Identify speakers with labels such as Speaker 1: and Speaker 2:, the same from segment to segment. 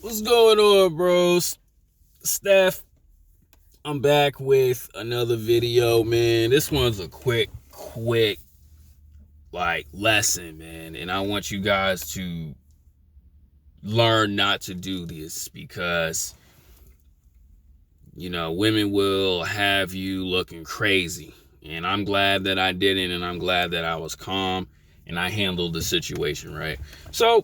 Speaker 1: What's going on, bros? Steph, I'm back with another video, man. This one's a quick, like, lesson, man. And I want you guys to learn not to do this because, women will have you looking crazy. And I'm glad that I didn't, and I'm glad that I was calm and I handled the situation, right? So,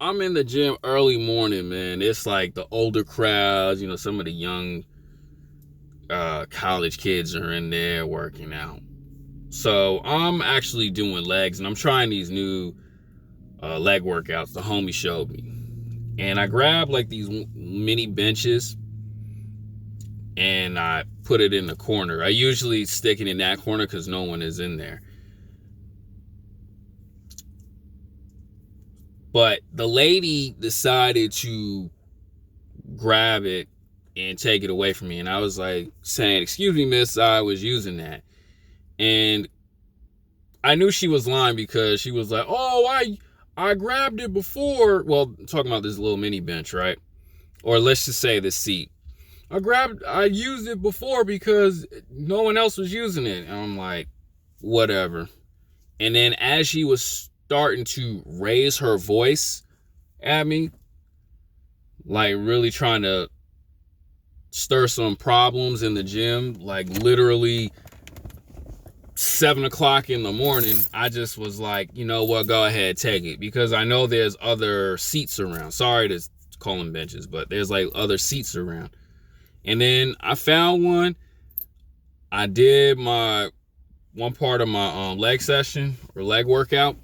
Speaker 1: I'm in the gym early morning, man. It's like the older crowds, some of the young college kids are in there working out. So I'm actually doing legs, and I'm trying these new leg workouts the homie showed me. And I grabbed like these mini benches and I put it in the corner. I usually stick it in that corner because no one is in there. But the lady decided to grab it and take it away from me. And I was like saying, "Excuse me, miss, I was using that." And I knew she was lying because she was like, "Oh, I grabbed it before." Well, talking about this little mini bench, right? Or let's just say the seat. I used it before because no one else was using it. And I'm like, whatever. And then as she was starting to raise her voice at me, like really trying to stir some problems in the gym, like literally 7 o'clock in the morning, I just was like, you know what, go ahead, take it. Because I know there's other seats around. Sorry to call them benches, but there's like other seats around. And then I found one. I did my one part of my leg session or leg workout.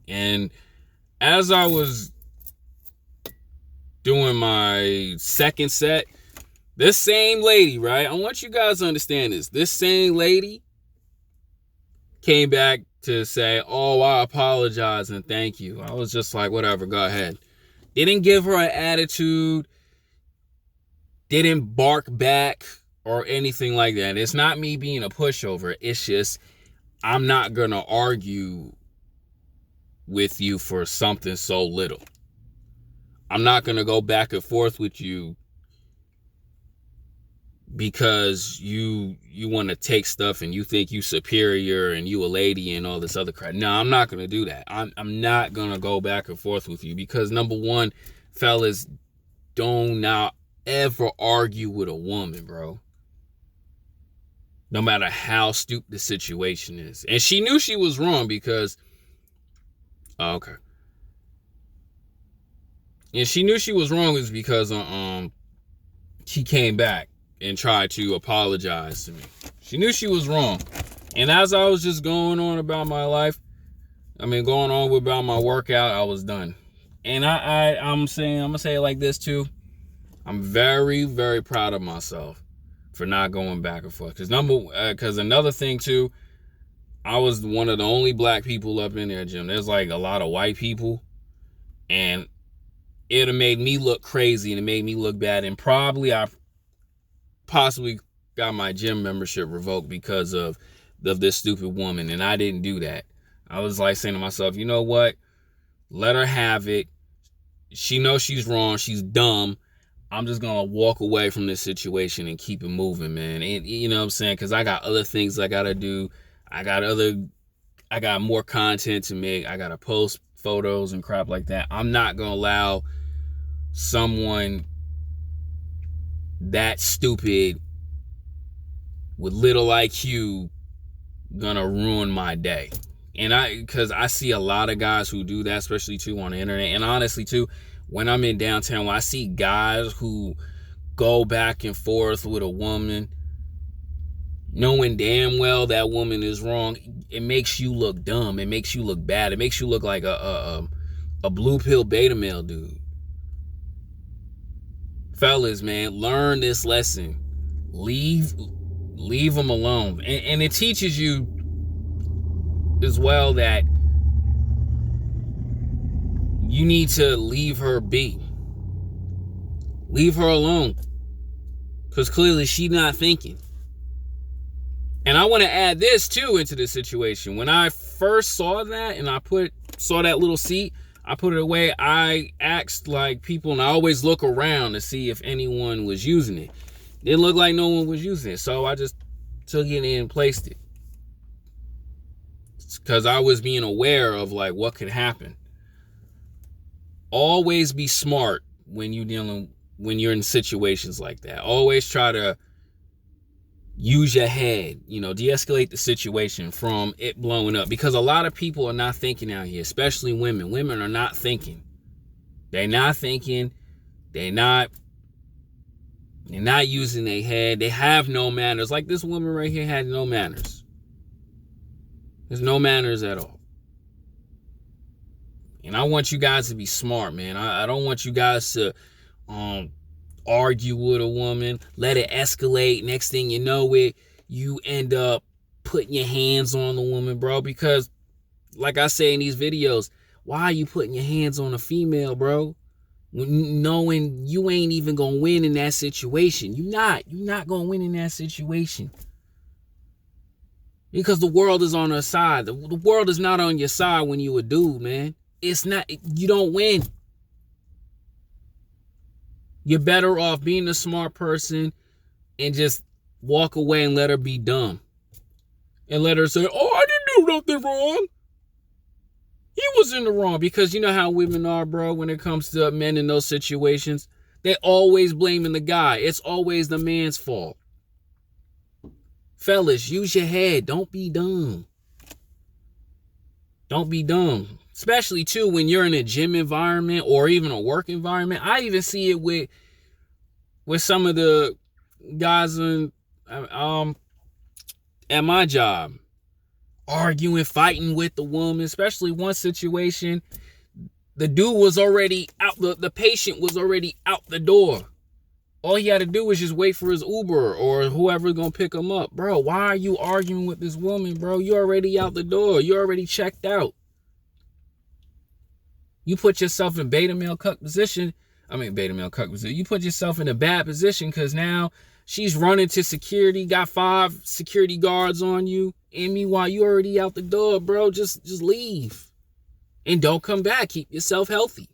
Speaker 1: And as I was doing my second set, this same lady, right? I want you guys to understand this. This same lady came back to say, "Oh, I apologize and thank you." I was just like, whatever, go ahead. Didn't give her an attitude, didn't bark back or anything like that. It's not me being a pushover. It's just, I'm not going to argue with you for something so little. I'm not going to go back and forth with you because you want to take stuff and you think you superior and you a lady and all this other crap. No, I'm not going to do that. I'm not going to go back and forth with you because, number one, fellas, don't not ever argue with a woman, bro. No matter how stupid the situation is. And she knew she was wrong because, okay. And she knew she was wrong is because she came back and tried to apologize to me. She knew she was wrong. And as I was just going on about my life, going on about my workout, I was done. And I'm gonna say it like this too. I'm very, very proud of myself for not going back and forth. Because another thing too, I was one of the only black people up in there, gym. There's like a lot of white people, and it made me look crazy and it made me look bad. And probably I possibly got my gym membership revoked because of this stupid woman, and I didn't do that. I was like saying to myself, you know what? Let her have it. She knows she's wrong. She's dumb. I'm just going to walk away from this situation and keep it moving, man. And you know what I'm saying? Because I got other things I got to do. I got more content to make. I got to post photos and crap like that. I'm not going to allow someone that stupid with little IQ gonna ruin my day. And because I see a lot of guys who do that, especially too on the internet. And honestly too, when I'm in downtown, when I see guys who go back and forth with a woman, knowing damn well that woman is wrong, it makes you look dumb. It makes you look bad. It makes you look like a blue pill beta male dude. Fellas, man, learn this lesson. Leave them alone. And it teaches you as well that you need to leave her be. Leave her alone. Because clearly she's not thinking. And I want to add this too into this situation. When I first saw that and saw that little seat, I put it away. I asked like people, and I always look around to see if anyone was using it. Didn't look like no one was using it, so I just took it and placed it. Because I was being aware of like what could happen. Always be smart when you're in situations like that. Always try to use your head, de-escalate the situation from it blowing up, because a lot of people are not thinking out here, especially women. Women are not thinking. They're not thinking. They're not using their head. They have no manners. Like this woman right here had no manners. There's no manners at all. And I want you guys to be smart, man. I don't want you guys to argue with a woman, let it escalate. Next thing you know you end up putting your hands on the woman, bro. Because, like I say in these videos, why are you putting your hands on a female, bro? Knowing you ain't even gonna win in that situation. You're not gonna win in that situation. Because the world is on her side. The world is not on your side when you a dude, man. It's not. You don't win. You're better off being a smart person and just walk away and let her be dumb. And let her say, oh, I didn't do nothing wrong. He was in the wrong. Because you know how women are, bro, when it comes to men in those situations. They're always blaming the guy. It's always the man's fault. Fellas, use your head. Don't be dumb. Don't be dumb. Especially, too, when you're in a gym environment or even a work environment. I even see it with some of the guys at my job. Arguing, fighting with the woman. Especially one situation, the dude was already out. The patient was already out the door. All he had to do was just wait for his Uber or whoever's going to pick him up. Bro, why are you arguing with this woman, bro? You're already out the door. You're already checked out. You put yourself in beta male cuck position. You put yourself in a bad position because now she's running to security, got 5 security guards on you. And meanwhile, you already out the door, bro. Just leave. And don't come back. Keep yourself healthy.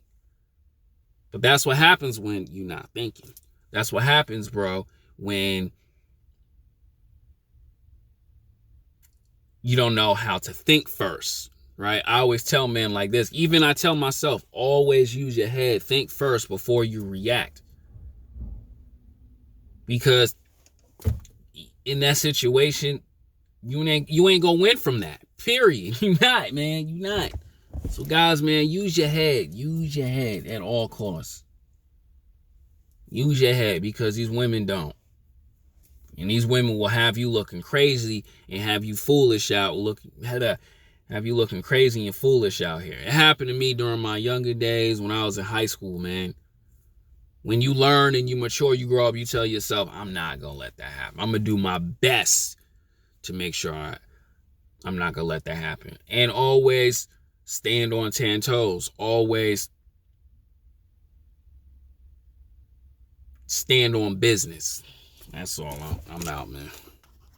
Speaker 1: But that's what happens when you're not thinking. That's what happens, bro, when you don't know how to think first, right? I always tell men like this. Even I tell myself, always use your head. Think first before you react. Because in that situation, you ain't gonna win from that. Period. You're not, man. You're not. So guys, man, use your head. Use your head at all costs. Use your head, because these women don't. And these women will have you looking crazy and have you foolish out. Have you looking crazy and foolish out here. It happened to me during my younger days when I was in high school, man. When you learn and you mature, you grow up, you tell yourself, I'm not going to let that happen. I'm going to do my best to make sure I'm not going to let that happen. And always stand on 10 toes. Always stand on business. That's all. I'm out, man.